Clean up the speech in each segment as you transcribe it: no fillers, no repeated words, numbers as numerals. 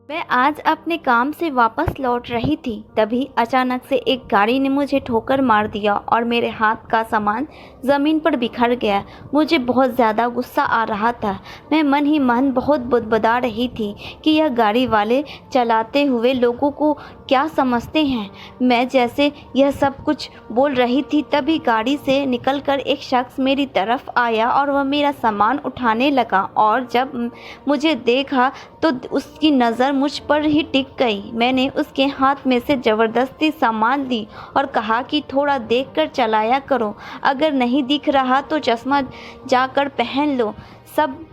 मैं आज अपने काम से वापस लौट रही थी, तभी अचानक से एक गाड़ी ने मुझे ठोकर मार दिया और मेरे हाथ का सामान ज़मीन पर बिखर गया। मुझे बहुत ज़्यादा गुस्सा आ रहा था। मैं मन ही मन बहुत बुदबुदा रही थी कि यह गाड़ी वाले चलाते हुए लोगों को क्या समझते हैं। मैं जैसे यह सब कुछ बोल रही थी, तभी गाड़ी से निकलकर एक शख्स मेरी तरफ आया और वह मेरा सामान उठाने लगा, और जब मुझे देखा तो उसकी नज़र मुझ पर ही टिक गई। मैंने उसके हाथ में से ज़बरदस्ती सामान ली और कहा कि थोड़ा देखकर चलाया करो, अगर नहीं दिख रहा तो चश्मा जाकर पहन लो, सब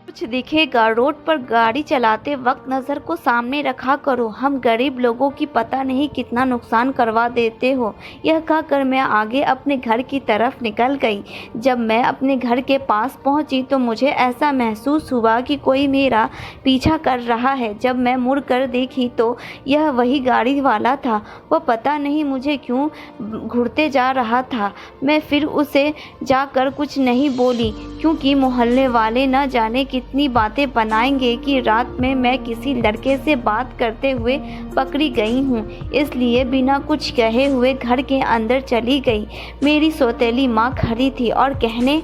कुछ दिखेगा। रोड पर गाड़ी चलाते वक्त नज़र को सामने रखा करो, हम गरीब लोगों की पता नहीं कितना नुकसान करवा देते हो। यह कहकर मैं आगे अपने घर की तरफ निकल गई। जब मैं अपने घर के पास पहुंची तो मुझे ऐसा महसूस हुआ कि कोई मेरा पीछा कर रहा है। जब मैं मुड़ कर देखी तो यह वही गाड़ी वाला था। वह पता नहीं मुझे क्यों घूरते जा रहा था। मैं फिर उसे जाकर कुछ नहीं बोली, क्योंकि मोहल्ले वाले न जाने कितनी बातें बनाएंगे कि रात में मैं किसी लड़के से बात करते हुए पकड़ी गई हूँ। इसलिए बिना कुछ कहे हुए घर के अंदर चली गई। मेरी सौतेली माँ खड़ी थी और कहने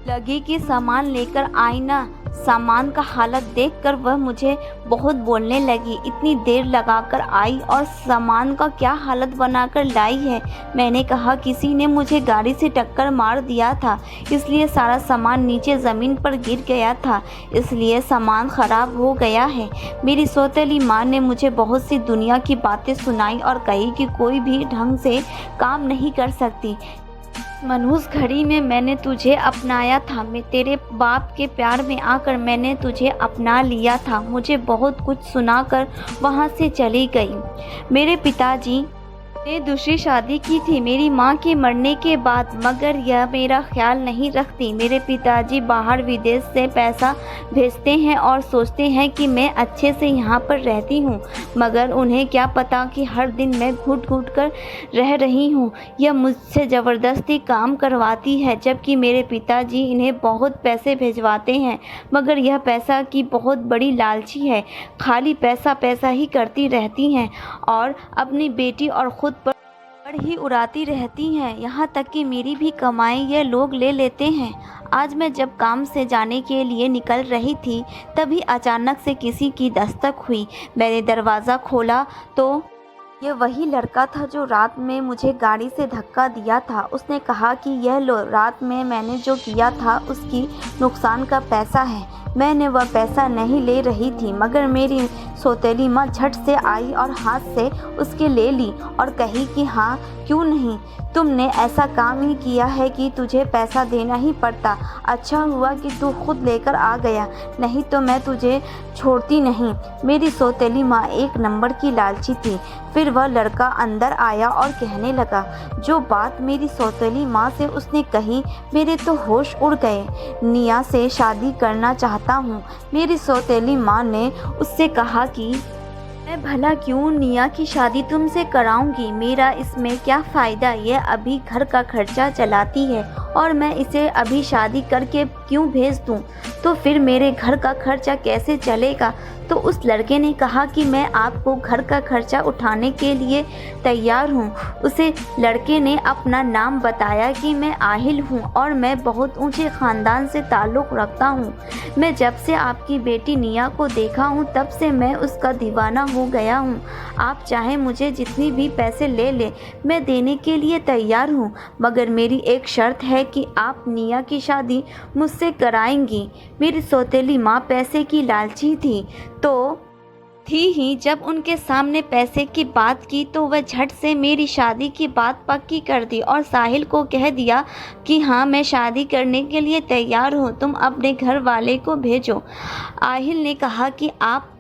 लगी कि सामान लेकर आई ना। सामान का हालत देखकर वह मुझे बहुत बोलने लगी, इतनी देर लगाकर आई और सामान का क्या हालत बनाकर लाई है। मैंने कहा किसी ने मुझे गाड़ी से टक्कर मार दिया था, इसलिए सारा सामान नीचे ज़मीन पर गिर गया था, इसलिए सामान ख़राब हो गया है। मेरी सौतेली माँ ने मुझे बहुत सी दुनिया की बातें सुनाई और कही कि कोई भी ढंग से काम नहीं कर सकती। मनहूस घड़ी में मैंने तुझे अपनाया था, मैं तेरे बाप के प्यार में आकर मैंने तुझे अपना लिया था। मुझे बहुत कुछ सुनाकर वहाँ से चली गई। मेरे पिताजी ने दूसरी शादी की थी मेरी माँ के मरने के बाद, मगर यह मेरा ख्याल नहीं रखती। मेरे पिताजी बाहर विदेश से पैसा भेजते हैं और सोचते हैं कि मैं अच्छे से यहाँ पर रहती हूँ, मगर उन्हें क्या पता कि हर दिन मैं घुट घुट कर रह रही हूँ। यह मुझसे ज़बरदस्ती काम करवाती है, जबकि मेरे पिताजी इन्हें बहुत पैसे भेजवाते हैं, मगर यह पैसा की बहुत बड़ी लालची है, खाली पैसा पैसा ही करती रहती हैं और अपनी बेटी और खुद पर ही उड़ाती रहती हैं। यहाँ तक कि मेरी भी कमाई ये लोग ले लेते हैं। आज मैं जब काम से जाने के लिए निकल रही थी, तभी अचानक से किसी की दस्तक हुई। मैंने दरवाज़ा खोला तो यह वही लड़का था जो रात में मुझे गाड़ी से धक्का दिया था। उसने कहा कि यह लो, रात में मैंने जो किया था उसकी नुकसान का पैसा है। मैंने वह पैसा नहीं ले रही थी, मगर मेरी सौतेली माँ झट से आई और हाथ से उसके ले ली और कही कि हाँ क्यों नहीं, तुमने ऐसा काम ही किया है कि तुझे पैसा देना ही पड़ता। अच्छा हुआ कि तू खुद लेकर आ गया, नहीं तो मैं तुझे छोड़ती नहीं। मेरी सौतेली माँ एक नंबर की लालची थी। फिर वह लड़का अंदर आया और कहने लगा जो बात मेरी सौतेली माँ से उसने कही, मेरे तो होश उड़ गए। निया से शादी करना चाहता हूँ। मेरी सौतेली माँ ने उससे कहा कि मैं भला क्यों निया की शादी तुमसे कराऊंगी, मेरा इसमें क्या फ़ायदा, यह अभी घर का खर्चा चलाती है और मैं इसे अभी शादी करके क्यों भेज दूं, तो फिर मेरे घर का खर्चा कैसे चलेगा। तो उस लड़के ने कहा कि मैं आपको घर का खर्चा उठाने के लिए तैयार हूँ। उसे लड़के ने अपना नाम बताया कि मैं आहिल हूँ और मैं बहुत ऊंचे ख़ानदान से ताल्लुक़ रखता हूँ। मैं जब से आपकी बेटी निया को देखा हूँ तब से मैं उसका दीवाना हो गया हूँ। आप चाहे मुझे जितनी भी पैसे ले लें, मैं देने के लिए तैयार हूँ, मगर मेरी एक शर्त है कि आप निया की शादी मुझसे कराएंगी। मेरी सौतेली माँ पैसे की लालची थी ही जब उनके सामने पैसे की बात की तो वह झट से मेरी शादी की बात पक्की कर दी और साहिल को कह दिया कि हाँ मैं शादी करने के लिए तैयार हूँ, तुम अपने घर वाले को भेजो। आहिल ने कहा कि आप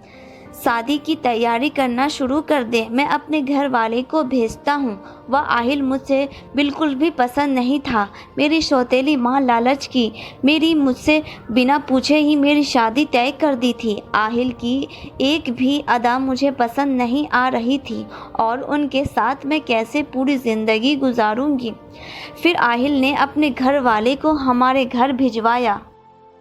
शादी की तैयारी करना शुरू कर दे, मैं अपने घर वाले को भेजता हूँ। वह आहिल मुझसे बिल्कुल भी पसंद नहीं था। मेरी सौतेली माँ लालच की मेरी मुझसे बिना पूछे ही मेरी शादी तय कर दी थी। आहिल की एक भी अदा मुझे पसंद नहीं आ रही थी और उनके साथ मैं कैसे पूरी ज़िंदगी गुजारूंगी। फिर आहिल ने अपने घर वाले को हमारे घर भिजवाया।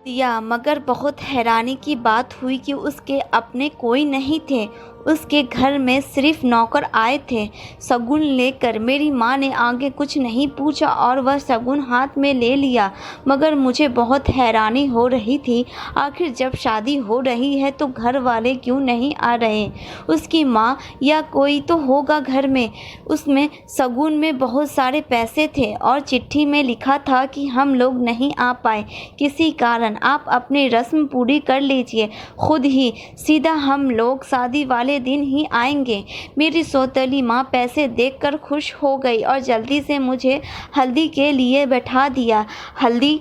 दिया, मगर बहुत हैरानी की बात हुई कि उसके अपने कोई नहीं थे। उसके घर में सिर्फ नौकर आए थे शगुन लेकर। मेरी माँ ने आगे कुछ नहीं पूछा और वह शगुन हाथ में ले लिया, मगर मुझे बहुत हैरानी हो रही थी। आखिर जब शादी हो रही है तो घर वाले क्यों नहीं आ रहे? उसकी माँ या कोई तो होगा घर में। उसमें शगुन में बहुत सारे पैसे थे और चिट्ठी में लिखा था कि हम लोग नहीं आ पाए किसी कारण, आप अपनी रस्म पूरी कर लीजिए खुद ही, सीधा हम लोग शादी वाले दिन ही आएंगे। मेरी सौतेली माँ पैसे देखकर खुश हो गई और जल्दी से मुझे हल्दी के लिए बैठा दिया। हल्दी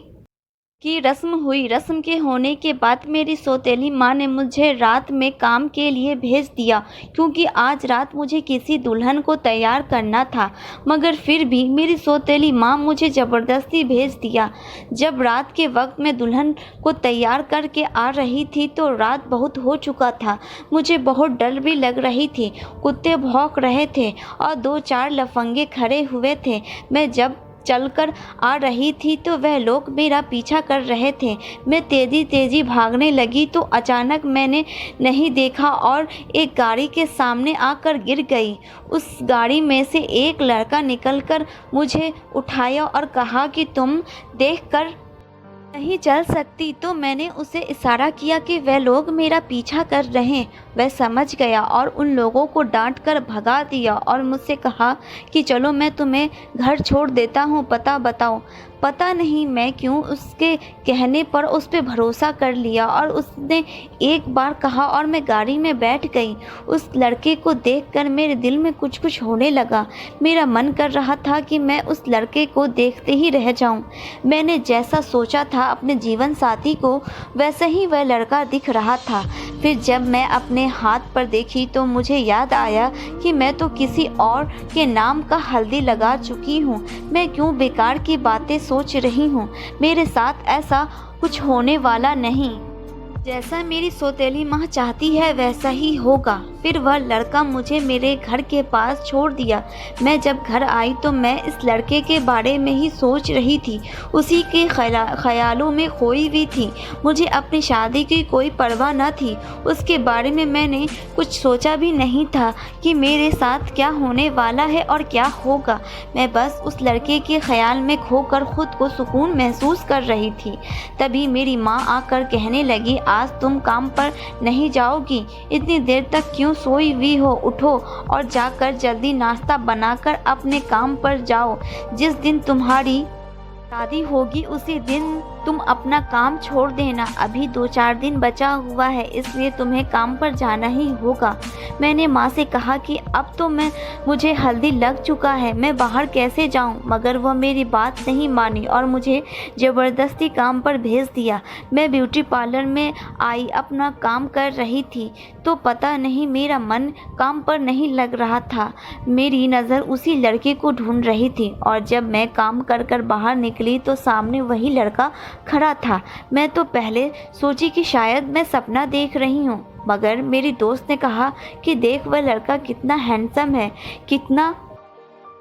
की रस्म हुई। रस्म के होने के बाद मेरी सौतेली माँ ने मुझे रात में काम के लिए भेज दिया, क्योंकि आज रात मुझे किसी दुल्हन को तैयार करना था। मगर फिर भी मेरी सौतेली माँ मुझे ज़बरदस्ती भेज दिया। जब रात के वक्त मैं दुल्हन को तैयार करके आ रही थी तो रात बहुत हो चुका था। मुझे बहुत डर भी लग रही थी। कुत्ते भौंक रहे थे और 2-4 लफंगे खड़े हुए थे। मैं जब चलकर आ रही थी तो वह लोग मेरा पीछा कर रहे थे। मैं तेज़ी भागने लगी तो अचानक मैंने नहीं देखा और एक गाड़ी के सामने आकर गिर गई। उस गाड़ी में से एक लड़का निकलकर मुझे उठाया और कहा कि तुम देखकर नहीं चल सकती। तो मैंने उसे इशारा किया कि वह लोग मेरा पीछा कर रहे। वह समझ गया और उन लोगों को डांट कर भगा दिया और मुझसे कहा कि चलो मैं तुम्हें घर छोड़ देता हूँ, पता बताओ। पता नहीं मैं क्यों उसके कहने पर उस पर भरोसा कर लिया और उसने एक बार कहा और मैं गाड़ी में बैठ गई। उस लड़के को देखकर मेरे दिल में कुछ कुछ होने लगा। मेरा मन कर रहा था कि मैं उस लड़के को देखते ही रह जाऊं। मैंने जैसा सोचा था अपने जीवन साथी को, वैसे ही वह लड़का दिख रहा था। फिर जब मैं अपने हाथ पर देखी तो मुझे याद आया कि मैं तो किसी और के नाम का हल्दी लगा चुकी हूँ। मैं क्यों बेकार की बातें सोच रही हूँ? मेरे साथ ऐसा कुछ होने वाला नहीं। जैसा मेरी सौतेली माँ चाहती है वैसा ही होगा। फिर वह लड़का मुझे मेरे घर के पास छोड़ दिया। मैं जब घर आई तो मैं इस लड़के के बारे में ही सोच रही थी, उसी के ख्यालों में खोई हुई थी। मुझे अपनी शादी की कोई परवाह न थी। उसके बारे में मैंने कुछ सोचा भी नहीं था कि मेरे साथ क्या होने वाला है और क्या होगा। मैं बस उस लड़के के ख्याल में खोकर खुद को सुकून महसूस कर रही थी। तभी मेरी माँ आकर कहने लगी, आज तुम काम पर नहीं जाओगी? इतनी देर तक क्यों सोई हुई हो? उठो और जाकर जल्दी नाश्ता बनाकर अपने काम पर जाओ। जिस दिन तुम्हारी शादी होगी उसी दिन तुम अपना काम छोड़ देना। अभी 2-4 दिन बचा हुआ है, इसलिए तुम्हें काम पर जाना ही होगा। मैंने माँ से कहा कि अब तो मुझे हल्दी लग चुका है, मैं बाहर कैसे जाऊँ? मगर वह मेरी बात नहीं मानी और मुझे ज़बरदस्ती काम पर भेज दिया। मैं ब्यूटी पार्लर में आई, अपना काम कर रही थी तो पता नहीं मेरा मन काम पर नहीं लग रहा था। मेरी नज़र उसी लड़के को ढूंढ रही थी और जब मैं काम कर बाहर निकली तो सामने वही लड़का खड़ा था। मैं तो पहले सोची कि शायद मैं सपना देख रही हूँ, मगर मेरी दोस्त ने कहा कि देख वह लड़का कितना हैंडसम है, कितना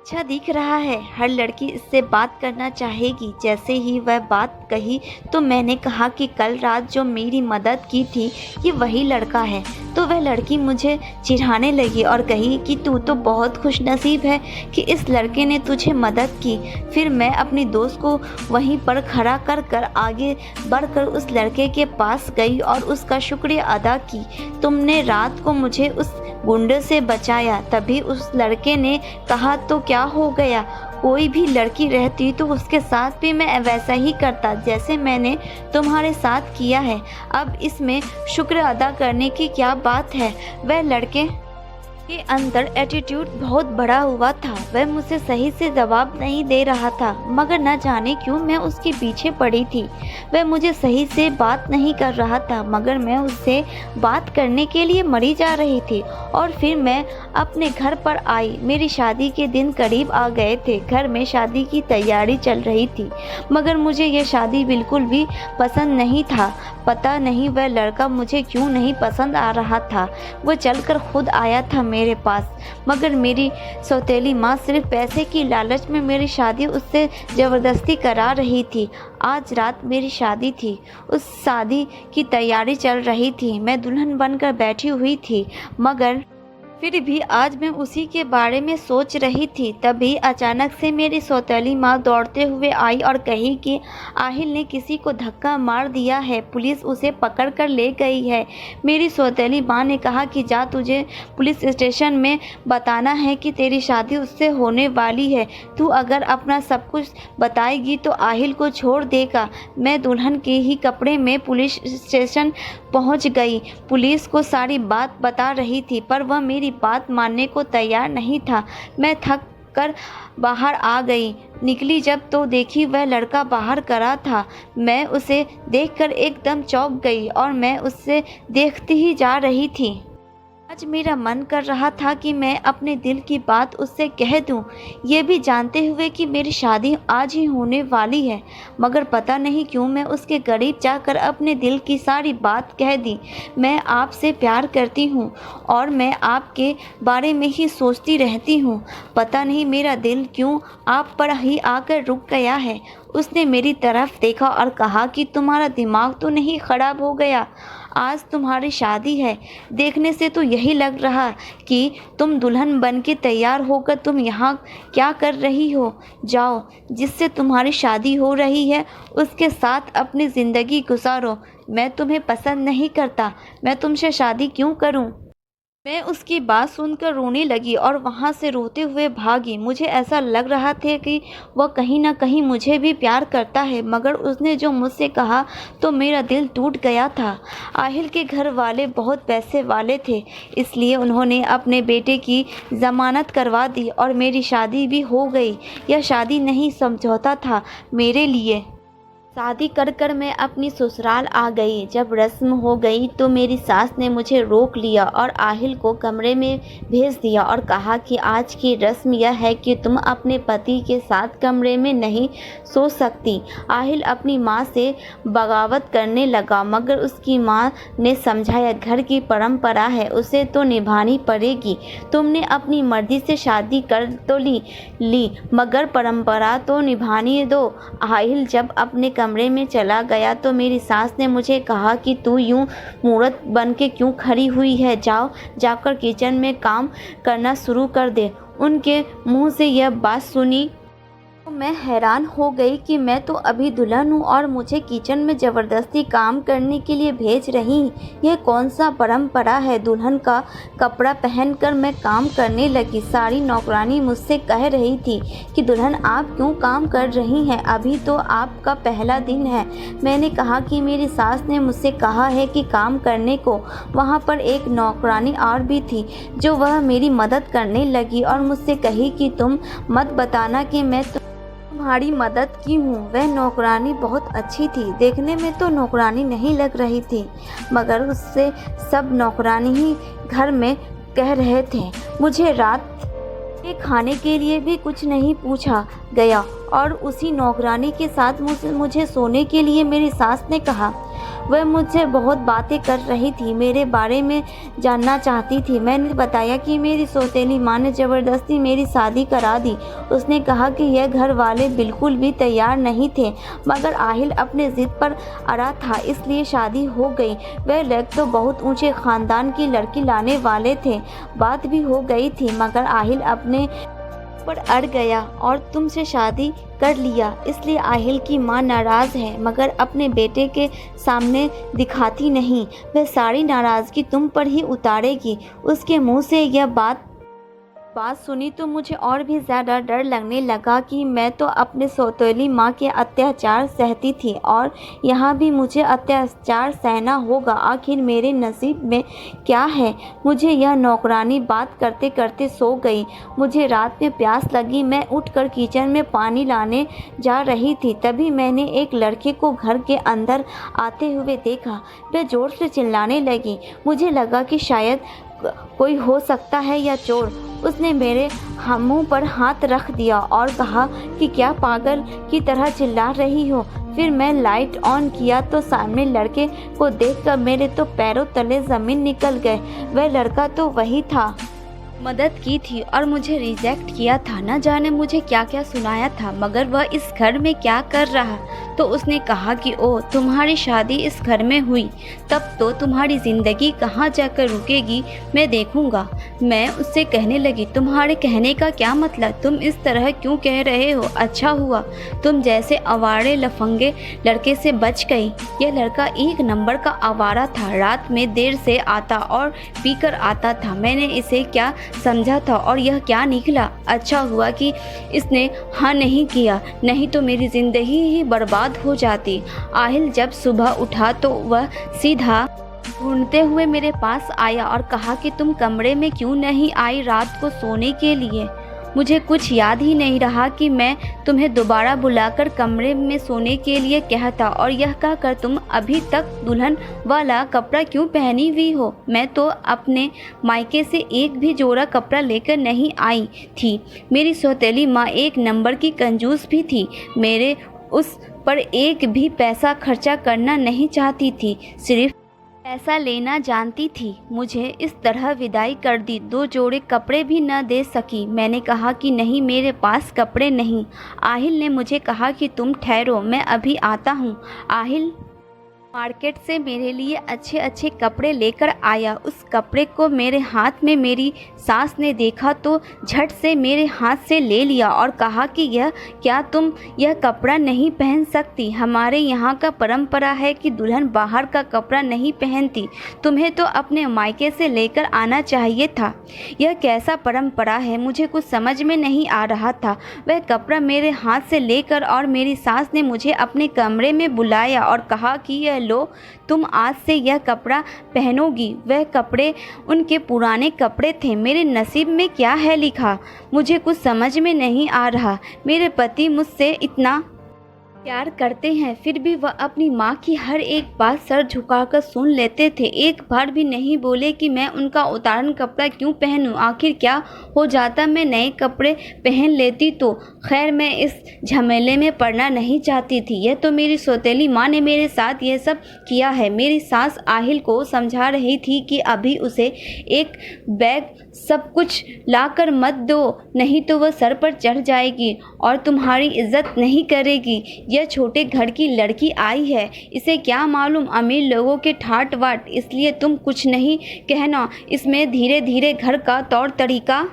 अच्छा दिख रहा है, हर लड़की इससे बात करना चाहेगी। जैसे ही वह बात कही तो मैंने कहा कि कल रात जो मेरी मदद की थी ये वही लड़का है। तो वह लड़की मुझे चिढ़ाने लगी और कही कि तू तो बहुत खुशनसीब है कि इस लड़के ने तुझे मदद की। फिर मैं अपनी दोस्त को वहीं पर खड़ा कर आगे बढ़कर उस लड़के के पास गई और उसका शुक्रिया अदा की। तुमने रात को मुझे उस गुंडे से बचाया। तभी उस लड़के ने कहा, तो क्या हो गया? कोई भी लड़की रहती तो उसके साथ भी मैं वैसा ही करता जैसे मैंने तुम्हारे साथ किया है। अब इसमें शुक्र अदा करने की क्या बात है? वह लड़के के अंदर एटीट्यूड बहुत बड़ा हुआ था। वह मुझसे सही से जवाब नहीं दे रहा था, मगर न जाने क्यों मैं उसके पीछे पड़ी थी। वह मुझे सही से बात नहीं कर रहा था, मगर मैं उससे बात करने के लिए मरी जा रही थी और फिर मैं अपने घर पर आई। मेरी शादी के दिन करीब आ गए थे। घर में शादी की तैयारी चल रही थी, मगर मुझे यह शादी बिल्कुल भी पसंद नहीं था। पता नहीं वह लड़का मुझे क्यों नहीं पसंद आ रहा था। वह चलकर खुद आया था मेरे पास, मगर मेरी सौतेली माँ सिर्फ पैसे की लालच में मेरी शादी उससे ज़बरदस्ती करा रही थी। आज रात मेरी शादी थी। उस शादी की तैयारी चल रही थी। मैं दुल्हन बनकर बैठी हुई थी, मगर फिर भी आज मैं उसी के बारे में सोच रही थी। तभी अचानक से मेरी सौतेली माँ दौड़ते हुए आई और कही कि आहिल ने किसी को धक्का मार दिया है, पुलिस उसे पकड़ कर ले गई है। मेरी सौतेली माँ ने कहा कि जा, तुझे पुलिस स्टेशन में बताना है कि तेरी शादी उससे होने वाली है। तू अगर अपना सब कुछ बताएगी तो आहिल को छोड़ देगा। मैं दुल्हन के ही कपड़े में पुलिस स्टेशन पहुंच गई। पुलिस को सारी बात बता रही थी, पर वह मेरी बात मानने को तैयार नहीं था। मैं थक कर बाहर आ गई। निकली जब तो देखी वह लड़का बाहर खड़ा था। मैं उसे देखकर एकदम चौंक गई और मैं उससे देखती ही जा रही थी। आज मेरा मन कर रहा था कि मैं अपने दिल की बात उससे कह दूं, ये भी जानते हुए कि मेरी शादी आज ही होने वाली है, मगर पता नहीं क्यों मैं उसके करीब जाकर अपने दिल की सारी बात कह दी। मैं आपसे प्यार करती हूँ और मैं आपके बारे में ही सोचती रहती हूँ। पता नहीं मेरा दिल क्यों आप पर ही आकर रुक गया है। उसने मेरी तरफ देखा और कहा कि तुम्हारा दिमाग तो नहीं खराब हो गया? आज तुम्हारी शादी है। देखने से तो यही लग रहा कि तुम दुल्हन बन के तैयार होकर तुम यहाँ क्या कर रही हो। जाओ, जिससे तुम्हारी शादी हो रही है उसके साथ अपनी ज़िंदगी गुजारो। मैं तुम्हें पसंद नहीं करता, मैं तुमसे शादी क्यों करूँ? मैं उसकी बात सुनकर रोने लगी और वहाँ से रोते हुए भागी। मुझे ऐसा लग रहा था कि वह कहीं ना कहीं मुझे भी प्यार करता है, मगर उसने जो मुझसे कहा तो मेरा दिल टूट गया था। आहिल के घर वाले बहुत पैसे वाले थे, इसलिए उन्होंने अपने बेटे की ज़मानत करवा दी और मेरी शादी भी हो गई। यह शादी नहीं, समझौता था मेरे लिए। शादी कर कर मैं अपनी ससुराल आ गई। जब रस्म हो गई तो मेरी सास ने मुझे रोक लिया और आहिल को कमरे में भेज दिया और कहा कि आज की रस्म यह है कि तुम अपने पति के साथ कमरे में नहीं सो सकती। आहिल अपनी माँ से बगावत करने लगा, मगर उसकी माँ ने समझाया घर की परंपरा है, उसे तो निभानी पड़ेगी। तुमने अपनी मर्जी से शादी कर तो ली, मगर परंपरा तो निभानी दो। आहिल जब अपने कमरे में चला गया तो मेरी सास ने मुझे कहा कि तू यूं मूर्त बन के क्यों खड़ी हुई है, जाकर किचन में काम करना शुरू कर दे। उनके मुंह से यह बात सुनी तो मैं हैरान हो गई कि मैं तो अभी दुल्हन हूँ और मुझे किचन में ज़बरदस्ती काम करने के लिए भेज रही। यह कौन सा परंपरा है? दुल्हन का कपड़ा पहनकर मैं काम करने लगी। सारी नौकरानी मुझसे कह रही थी कि दुल्हन आप क्यों काम कर रही हैं, अभी तो आपका पहला दिन है। मैंने कहा कि मेरी सास ने मुझसे कहा है कि काम करने को। वहाँ पर एक नौकरानी और भी थी जो वह मेरी मदद करने लगी और मुझसे कही कि तुम मत बताना कि मैं तुम्हारी मदद की हूँ। वह नौकरानी बहुत अच्छी थी, देखने में तो नौकरानी नहीं लग रही थी, मगर उससे सब नौकरानी ही घर में कह रहे थे। मुझे रात के खाने के लिए भी कुछ नहीं पूछा गया और उसी नौकरानी के साथ मुझे सोने के लिए मेरी सास ने कहा। वह मुझसे बहुत बातें कर रही थी, मेरे बारे में जानना चाहती थी। मैंने बताया कि मेरी सौतेली माँ ने ज़बरदस्ती मेरी शादी करा दी। उसने कहा कि यह घर वाले बिल्कुल भी तैयार नहीं थे, मगर आहिल अपने ज़िद पर अड़ा था, इसलिए शादी हो गई। वह लोग तो बहुत ऊंचे ख़ानदान की लड़की लाने वाले थे। बात भी हो गई थी, मगर आहिल अपने पर अड़ गया और तुमसे शादी कर लिया। इसलिए आहिल की माँ नाराज़ है, मगर अपने बेटे के सामने दिखाती नहीं। वह सारी नाराज़गी तुम पर ही उतारेगी। उसके मुंह से यह बात सुनी तो मुझे और भी ज़्यादा डर लगने लगा कि मैं तो अपने सौतेली माँ के अत्याचार सहती थी और यहाँ भी मुझे अत्याचार सहना होगा। आखिर मेरे नसीब में क्या है? मुझे यह नौकरानी बात करते करते सो गई। मुझे रात में प्यास लगी, मैं उठकर किचन में पानी लाने जा रही थी। तभी मैंने एक लड़के को घर के अंदर आते हुए देखा। वह ज़ोर से चिल्लाने लगी। मुझे लगा कि शायद कोई हो सकता है या चोर। उसने मेरे मुंह पर हाथ रख दिया और कहा कि क्या पागल की तरह चिल्ला रही हो। फिर मैं लाइट ऑन किया तो सामने लड़के को देखकर मेरे तो पैरों तले ज़मीन निकल गए। वह लड़का तो वही था, मदद की थी और मुझे रिजेक्ट किया था। न जाने मुझे क्या क्या सुनाया था, मगर वह इस घर में क्या कर रहा। तो उसने कहा कि ओ, तुम्हारी शादी इस घर में हुई, तब तो तुम्हारी ज़िंदगी कहाँ जाकर रुकेगी मैं देखूँगा। मैं उससे कहने लगी, तुम्हारे कहने का क्या मतलब, तुम इस तरह क्यों कह रहे हो। अच्छा हुआ तुम जैसे आवारे लफंगे लड़के से बच गई। यह लड़का एक नंबर का आवारा था, रात में देर से आता और पीकर आता था। मैंने इसे क्या समझा था और यह क्या निकला। अच्छा हुआ कि इसने हाँ नहीं किया, नहीं तो मेरी ज़िंदगी ही बर्बाद हो जाती। आहिल जब सुबह उठा तो वह सीधा ढूंढते हुए मेरे पास आया और कहा कि तुम कमरे में क्यों नहीं आई रात को सोने के लिए। मुझे कुछ याद ही नहीं रहा कि मैं तुम्हें दोबारा बुलाकर कमरे में सोने के लिए कहता, और यह कहकर तुम अभी तक दुल्हन वाला कपड़ा क्यों पहनी हुई हो। मैं तो अपने मायके से एक भी जोड़ा कपड़ा लेकर नहीं आई थी। मेरी सौतेली माँ एक नंबर की कंजूस भी थी, मेरे उस पर एक भी पैसा खर्चा करना नहीं चाहती थी, सिर्फ पैसा लेना जानती थी। मुझे इस तरह विदाई कर दी, 2 जोड़े कपड़े भी न दे सकी। मैंने कहा कि नहीं, मेरे पास कपड़े नहीं। आहिल ने मुझे कहा कि तुम ठहरो, मैं अभी आता हूँ। आहिल मार्केट से मेरे लिए अच्छे अच्छे कपड़े लेकर आया। उस कपड़े को मेरे हाथ में मेरी सास ने देखा तो झट से मेरे हाथ से ले लिया और कहा कि यह क्या, तुम यह कपड़ा नहीं पहन सकती। हमारे यहाँ का परंपरा है कि दुल्हन बाहर का कपड़ा नहीं पहनती। तुम्हें तो अपने मायके से लेकर आना चाहिए था। यह कैसा परंपरा है, मुझे कुछ समझ में नहीं आ रहा था। वह कपड़ा मेरे हाथ से लेकर और मेरी सास ने मुझे अपने कमरे में बुलाया और कहा कि यह लो, तुम आज से यह कपड़ा पहनोगी। वह कपड़े उनके पुराने कपड़े थे। मेरे नसीब में क्या है लिखा, मुझे कुछ समझ में नहीं आ रहा। मेरे पति मुझसे इतना प्यार करते हैं, फिर भी वह अपनी माँ की हर एक बात सर झुकाकर सुन लेते थे। एक बार भी नहीं बोले कि मैं उनका उतारन कपड़ा क्यों पहनूं। आखिर क्या हो जाता, मैं नए कपड़े पहन लेती तो। खैर, मैं इस झमेले में पड़ना नहीं चाहती थी। यह तो मेरी सौतेली माँ ने मेरे साथ यह सब किया है। मेरी सास आहिल को समझा रही थी कि अभी उसे एक बैग सब कुछ लाकर मत दो, नहीं तो वह सर पर चढ़ जाएगी और तुम्हारी इज्जत नहीं करेगी। यह छोटे घर की लड़की आई है, इसे क्या मालूम अमीर लोगों के ठाट बाट, इसलिए तुम कुछ नहीं कहना। इसमें धीरे धीरे घर का तौर तरीका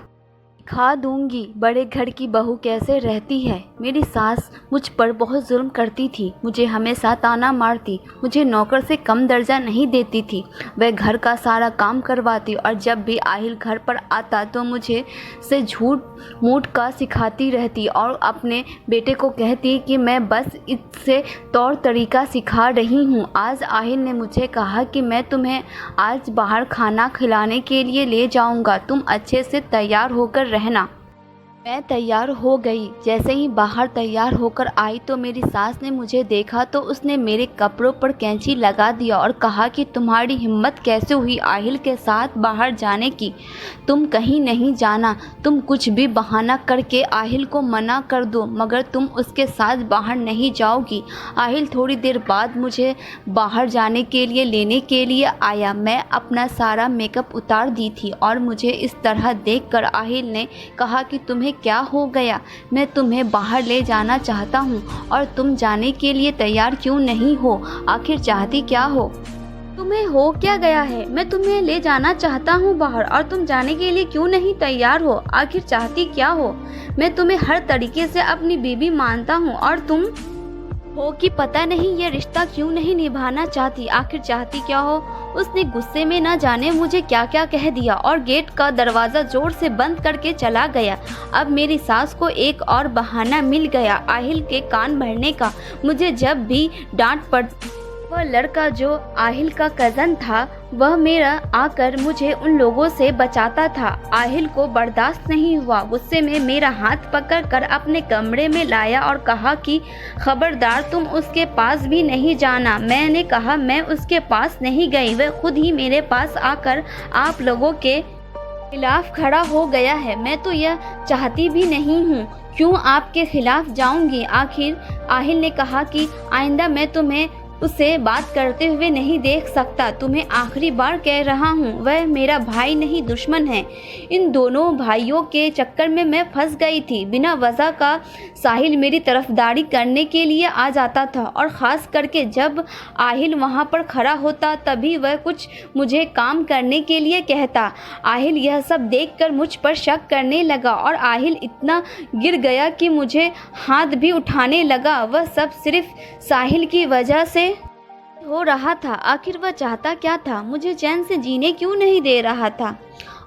खा दूंगी। बड़े घर की बहू कैसे रहती है। मेरी सास मुझ पर बहुत जुल्म करती थी, मुझे हमेशा ताना मारती, मुझे नौकर से कम दर्जा नहीं देती थी। वह घर का सारा काम करवाती और जब भी आहिल घर पर आता तो मुझे से झूठ मूठ का सिखाती रहती और अपने बेटे को कहती कि मैं बस इससे तौर तरीका सिखा रही हूँ। आज आहिल ने मुझे कहा कि मैं तुम्हें आज बाहर खाना खिलाने के लिए ले जाऊँगा, तुम अच्छे से तैयार होकर रहना। मैं तैयार हो गई। जैसे ही बाहर तैयार होकर आई तो मेरी सास ने मुझे देखा तो उसने मेरे कपड़ों पर कैंची लगा दिया और कहा कि तुम्हारी हिम्मत कैसे हुई आहिल के साथ बाहर जाने की। तुम कहीं नहीं जाना, तुम कुछ भी बहाना करके आहिल को मना कर दो, मगर तुम उसके साथ बाहर नहीं जाओगी। आहिल थोड़ी देर बाद मुझे बाहर जाने के लिए लेने के लिए आया। मैं अपना सारा मेकअप उतार दी थी और मुझे इस तरह देखकर आहिल ने कहा कि तुम्हें क्या हो गया, मैं तुम्हें बाहर ले जाना चाहता हूँ और तुम जाने के लिए तैयार क्यों नहीं हो। आखिर चाहती क्या हो, तुम्हें हो क्या गया है। मैं तुम्हें ले जाना चाहता हूँ बाहर और तुम जाने के लिए क्यों नहीं तैयार हो। आखिर चाहती क्या हो। मैं तुम्हें हर तरीके से अपनी बीवी मानता हूँ और तुम हो कि पता नहीं ये रिश्ता क्यों नहीं निभाना चाहती। आखिर चाहती क्या हो। उसने गुस्से में न जाने मुझे क्या क्या कह दिया और गेट का दरवाज़ा जोर से बंद करके चला गया। अब मेरी सास को एक और बहाना मिल गया आहिल के कान भरने का। मुझे जब भी डांट पड़ वह लड़का जो आहिल का कज़न था वह मेरा आकर मुझे उन लोगों से बचाता था। आहिल को बर्दाश्त नहीं हुआ। गुस्से में मेरा हाथ पकड़कर अपने कमरे में लाया और कहा कि खबरदार, तुम उसके पास भी नहीं जाना। मैंने कहा मैं उसके पास नहीं गई, वह खुद ही मेरे पास आकर आप लोगों के खिलाफ खड़ा हो गया है। मैं तो यह चाहती भी नहीं हूँ, क्यों आपके खिलाफ जाऊंगी। आखिर आहिल ने कहा कि आइंदा मैं तुम्हें उससे बात करते हुए नहीं देख सकता। तुम्हें आखिरी बार कह रहा हूँ, वह मेरा भाई नहीं दुश्मन है। इन दोनों भाइयों के चक्कर में मैं फंस गई थी। बिना वजह का साहिल मेरी तरफदारी करने के लिए आ जाता था और ख़ास करके जब आहिल वहाँ पर खड़ा होता तभी वह कुछ मुझे काम करने के लिए कहता। आहिल यह सब देखकर मुझ पर शक करने लगा और आहिल इतना गिर गया कि मुझे हाथ भी उठाने लगा। वह सब सिर्फ साहिल की वजह से हो रहा था। आखिर वह चाहता क्या था? मुझे चैन से जीने क्यों नहीं दे रहा था?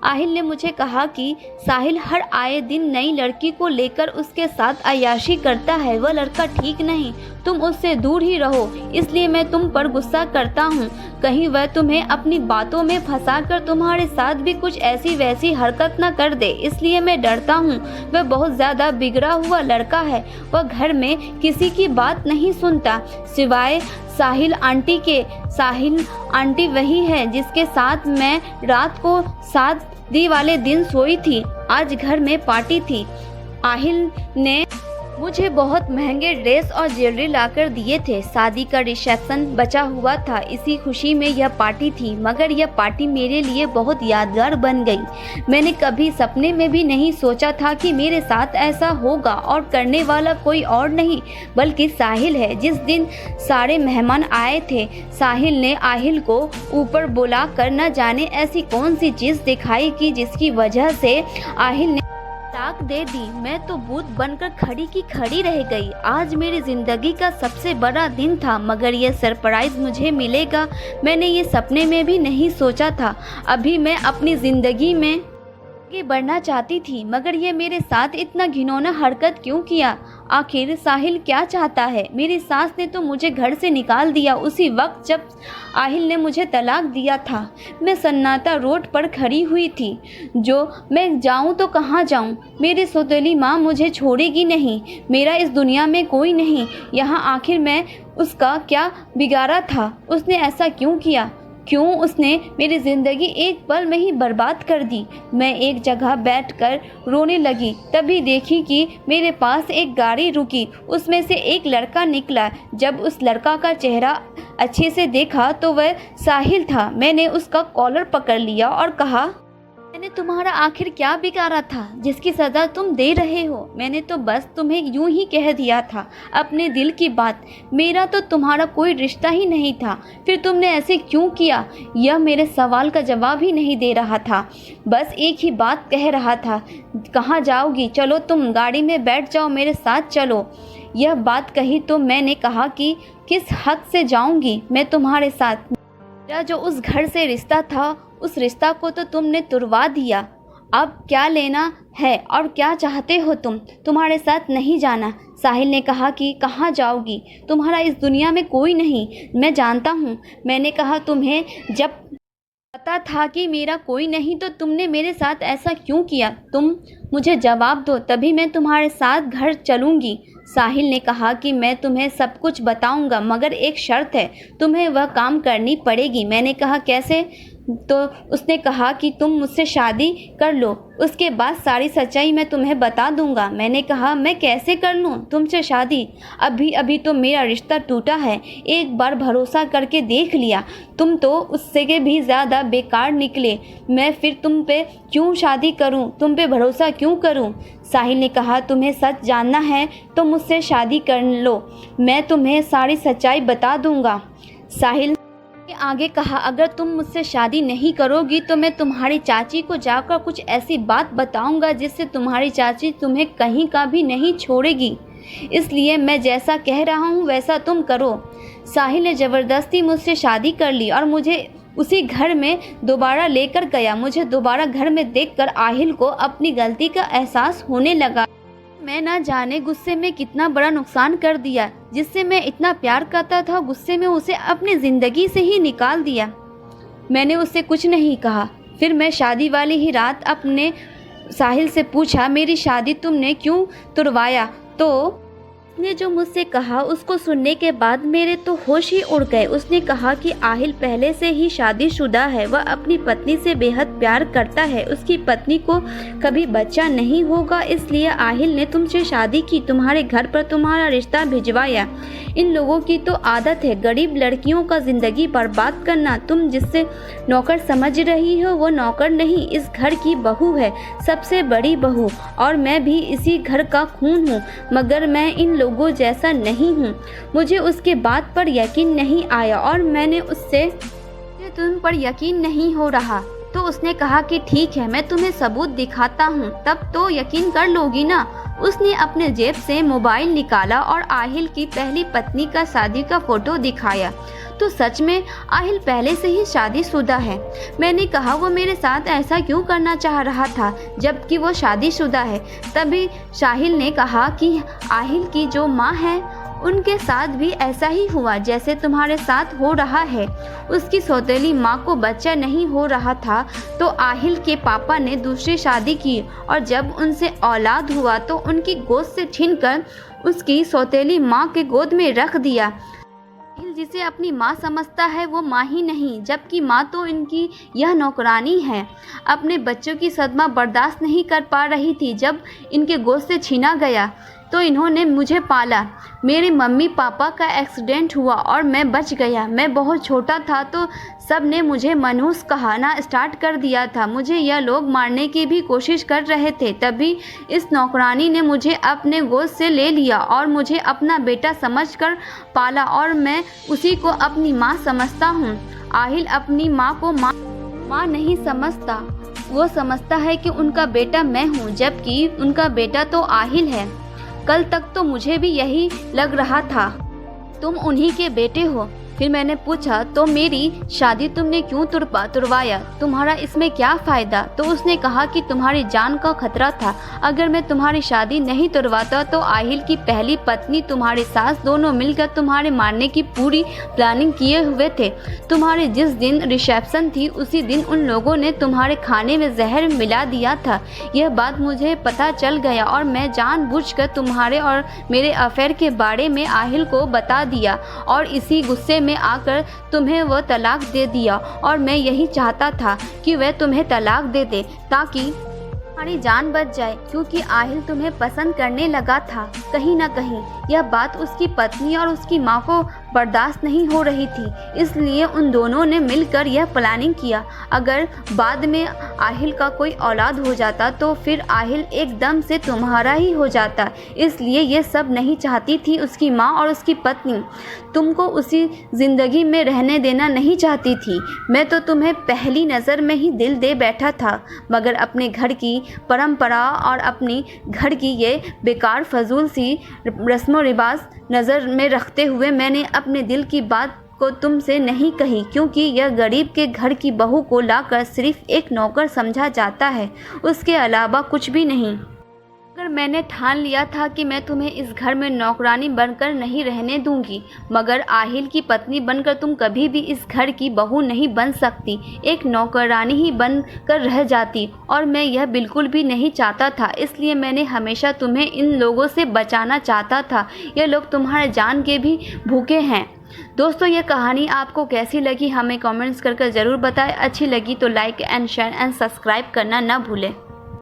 आहिल ने मुझे कहा कि साहिल हर आए दिन नई लड़की को लेकर उसके साथ अय्याशी करता है। वह लड़का ठीक नहीं, तुम उससे दूर ही रहो। इसलिए मैं तुम पर गुस्सा करता हूँ, कहीं वह तुम्हें अपनी बातों में फंसाकर तुम्हारे साथ भी कुछ ऐसी वैसी हरकत न कर दे। इसलिए मैं डरता हूँ। वह बहुत ज़्यादा बिगड़ा हुआ लड़का है। वह घर में किसी की बात नहीं सुनता सिवाय साहिल आंटी के। साहिल आंटी वही है जिसके साथ मैं रात को शादी वाले दिन सोई थी। आज घर में पार्टी थी। आहिल ने मुझे बहुत महंगे ड्रेस और ज्वेलरी लाकर दिए थे। शादी का रिसेप्शन बचा हुआ था, इसी खुशी में यह पार्टी थी। मगर यह पार्टी मेरे लिए बहुत यादगार बन गई। मैंने कभी सपने में भी नहीं सोचा था कि मेरे साथ ऐसा होगा, और करने वाला कोई और नहीं बल्कि साहिल है। जिस दिन सारे मेहमान आए थे, साहिल ने आहिल को ऊपर बुलाकर न जाने ऐसी कौन सी चीज़ दिखाई कि जिसकी वजह से आहिल ने तलाक दे दी। मैं तो भूत बनकर खड़ी की खड़ी रह गई। आज मेरी ज़िंदगी का सबसे बड़ा दिन था, मगर यह सरप्राइज़ मुझे मिलेगा, मैंने ये सपने में भी नहीं सोचा था। अभी मैं अपनी ज़िंदगी में आगे बढ़ना चाहती थी, मगर ये मेरे साथ इतना घिनौना हरकत क्यों किया? आखिर साहिल क्या चाहता है? मेरी सास ने तो मुझे घर से निकाल दिया उसी वक्त जब आहिल ने मुझे तलाक दिया था। मैं सन्नाटा रोड पर खड़ी हुई थी। जो मैं जाऊं तो कहाँ जाऊं? मेरी सौतेली माँ मुझे छोड़ेगी नहीं। मेरा इस दुनिया में कोई नहीं। यहाँ आखिर मैं उसका क्या बिगाड़ा था? उसने ऐसा क्यों किया? क्यों उसने मेरी ज़िंदगी एक पल में ही बर्बाद कर दी? मैं एक जगह बैठकर रोने लगी। तभी देखी कि मेरे पास एक गाड़ी रुकी। उसमें से एक लड़का निकला। जब उस लड़का का चेहरा अच्छे से देखा तो वह साहिल था। मैंने उसका कॉलर पकड़ लिया और कहा, मैंने तुम्हारा आखिर क्या बिगाड़ा था जिसकी सज़ा तुम दे रहे हो? मैंने तो बस तुम्हें यूं ही कह दिया था अपने दिल की बात। मेरा तो तुम्हारा कोई रिश्ता ही नहीं था, फिर तुमने ऐसे क्यों किया? यह मेरे सवाल का जवाब ही नहीं दे रहा था, बस एक ही बात कह रहा था, कहाँ जाओगी? चलो तुम गाड़ी में बैठ जाओ, मेरे साथ चलो। यह बात कही तो मैंने कहा कि किस हक से जाऊँगी मैं तुम्हारे साथ? मेरा जो उस घर से रिश्ता था, उस रिश्ता को तो तुमने तुड़वा दिया। अब क्या लेना है और क्या चाहते हो तुम? तुम्हारे साथ नहीं जाना। साहिल ने कहा कि कहाँ जाओगी? तुम्हारा इस दुनिया में कोई नहीं, मैं जानता हूँ। मैंने कहा, तुम्हें जब पता था कि मेरा कोई नहीं तो तुमने मेरे साथ ऐसा क्यों किया? तुम मुझे जवाब दो, तभी मैं तुम्हारे साथ घर चलूँगी। साहिल ने कहा कि मैं तुम्हें सब कुछ बताऊंगा, मगर एक शर्त है, तुम्हें वह काम करनी पड़ेगी। मैंने कहा, कैसे? तो उसने कहा कि तुम मुझसे शादी कर लो, उसके बाद सारी सच्चाई मैं तुम्हें बता दूंगा। मैंने कहा, मैं कैसे कर लूँ तुमसे शादी? अभी अभी तो मेरा रिश्ता टूटा है। एक बार भरोसा करके देख लिया, तुम तो उससे के भी ज़्यादा बेकार निकले। मैं फिर तुम पे क्यों शादी करूँ? तुम पे भरोसा क्यों करूँ? साहिल ने कहा, तुम्हें सच जानना है तो मुझसे शादी कर लो, मैं तुम्हें सारी सच्चाई बता दूंगा। साहिल ने आगे कहा, अगर तुम मुझसे शादी नहीं करोगी तो मैं तुम्हारी चाची को जाकर कुछ ऐसी बात बताऊंगा जिससे तुम्हारी चाची तुम्हें कहीं का भी नहीं छोड़ेगी। इसलिए मैं जैसा कह रहा हूँ वैसा तुम करो। साहिल ने ज़बरदस्ती मुझसे शादी कर ली और मुझे उसी घर में दोबारा लेकर गया। मुझे दोबारा घर में देखकर आहिल को अपनी गलती का एहसास होने लगा। मैं ना जाने गुस्से में कितना बड़ा नुकसान कर दिया। जिससे मैं इतना प्यार करता था, गुस्से में उसे अपनी ज़िंदगी से ही निकाल दिया। मैंने उससे कुछ नहीं कहा। फिर मैं शादी वाली ही रात अपने साहिल से पूछा, मेरी शादी तुमने क्यों तुड़वाया? तो उसने जो मुझसे कहा उसको सुनने के बाद मेरे तो होश ही उड़ गए। उसने कहा कि आहिल पहले से ही शादीशुदा है, वह अपनी पत्नी से बेहद प्यार करता है, उसकी पत्नी को कभी बच्चा नहीं होगा, इसलिए आहिल ने तुमसे शादी की, तुम्हारे घर पर तुम्हारा रिश्ता भिजवाया। इन लोगों की तो आदत है गरीब लड़कियों का ज़िंदगी बर्बाद करना। तुम जिससे नौकर समझ रही हो वो नौकर नहीं, इस घर की बहू है, सबसे बड़ी बहू, और मैं भी इसी घर का खून हूँ, मगर मैं इन लोगों जैसा नहीं हूँ। मुझे उसके बात पर यकीन नहीं आया और मैंने उससे, तुम पर यकीन नहीं हो रहा तो उसने कहा कि ठीक है, मैं तुम्हें सबूत दिखाता हूँ, तब तो यकीन कर लोगी ना। उसने अपने जेब से मोबाइल निकाला और आहिल की पहली पत्नी का शादी का फोटो दिखाया। तो सच में आहिल पहले से ही शादीशुदा है। मैंने कहा वो मेरे साथ ऐसा क्यों करना चाह रहा था जबकि वो शादीशुदा है। तभी साहिल ने कहा कि आहिल की जो माँ है उनके साथ भी ऐसा ही हुआ जैसे तुम्हारे साथ हो रहा है। उसकी सौतेली माँ को बच्चा नहीं हो रहा था तो आहिल के पापा ने दूसरी शादी की और जब उनसे औलाद हुआ तो उनकी गोद से छीनकर उसकी सौतेली माँ के गोद में रख दिया। आहिल जिसे अपनी माँ समझता है वो माँ ही नहीं, जबकि माँ तो इनकी यह नौकरानी है। अपने बच्चों की सदमा बर्दाश्त नहीं कर पा रही थी जब इनके गोद से छीना गया तो इन्होंने मुझे पाला। मेरे मम्मी पापा का एक्सीडेंट हुआ और मैं बच गया। मैं बहुत छोटा था तो सब ने मुझे मनहूस कहना स्टार्ट कर दिया था। मुझे यह लोग मारने की भी कोशिश कर रहे थे। तभी इस नौकरानी ने मुझे अपने गोद से ले लिया और मुझे अपना बेटा समझकर पाला और मैं उसी को अपनी माँ समझता हूँ। आहिल अपनी माँ को माँ नहीं समझता, वो समझता है कि उनका बेटा मैं हूँ, जबकि उनका बेटा तो आहिल है। कल तक तो मुझे भी यही लग रहा था, तुम उन्हीं के बेटे हो। फिर मैंने पूछा, तो मेरी शादी तुमने क्यों तुड़वाया? तुम्हारा इसमें क्या फ़ायदा? तो उसने कहा कि तुम्हारी जान का खतरा था। अगर मैं तुम्हारी शादी नहीं तुड़वाता तो आहिल की पहली पत्नी तुम्हारी सास दोनों मिलकर तुम्हारे मारने की पूरी प्लानिंग किए हुए थे। तुम्हारे जिस दिन रिसेप्शन थी उसी दिन उन लोगों ने तुम्हारे खाने में जहर मिला दिया था। यह बात मुझे पता चल गया और मैं जानबूझकर तुम्हारे और मेरे अफेयर के बारे में आहिल को बता दिया और इसी गुस्से में आकर तुम्हें वो तलाक दे दिया। और मैं यही चाहता था कि वह तुम्हें तलाक दे दे ताकि तुम्हारी जान बच जाए, क्योंकि आहिल तुम्हें पसंद करने लगा था। कहीं ना कहीं यह बात उसकी पत्नी और उसकी माँ को बर्दाश्त नहीं हो रही थी, इसलिए उन दोनों ने मिलकर यह प्लानिंग किया। अगर बाद में आहिल का कोई औलाद हो जाता तो फिर आहिल एकदम से तुम्हारा ही हो जाता, इसलिए ये सब नहीं चाहती थी उसकी माँ और उसकी पत्नी। तुमको उसी ज़िंदगी में रहने देना नहीं चाहती थी। मैं तो तुम्हें पहली नज़र में ही दिल दे बैठा था, मगर अपने घर की परंपरा और अपनी घर की ये बेकार फजूल सी रस्म रिवाज नज़र में रखते हुए मैंने अपने दिल की बात को तुमसे नहीं कही, क्योंकि यह गरीब के घर की बहू को लाकर सिर्फ एक नौकर समझा जाता है, उसके अलावा कुछ भी नहीं। अगर मैंने ठान लिया था कि मैं तुम्हें इस घर में नौकरानी बनकर नहीं रहने दूंगी, मगर आहिल की पत्नी बनकर तुम कभी भी इस घर की बहू नहीं बन सकती, एक नौकरानी ही बनकर रह जाती, और मैं यह बिल्कुल भी नहीं चाहता था। इसलिए मैंने हमेशा तुम्हें इन लोगों से बचाना चाहता था। ये लोग तुम्हारे जान के भी भूखे हैं। दोस्तों, ये कहानी आपको कैसी लगी हमें कमेंट्स करके ज़रूर बताएं। अच्छी लगी तो like and share and subscribe करना ना भूलें।